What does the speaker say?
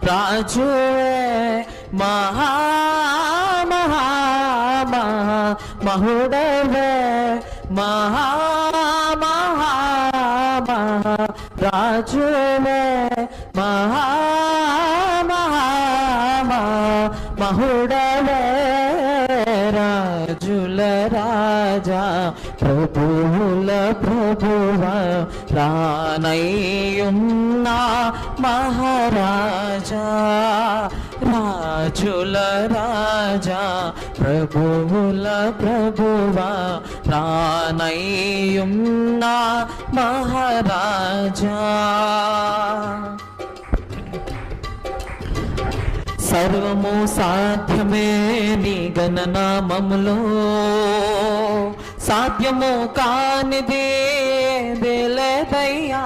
రాజువే మహుడవే రాజువే మహుడవే రాజుల రాజా ప్రభువుల ప్రభువా రానయ్యున్నా మహారాజా రాజుల రాజా ప్రభువుల ప్రభువా రానయ్యున్నా మహారాజా సర్వము సాధ్యమే నీ గణనామములో సాధ్యము కానిదే లేదయ్యా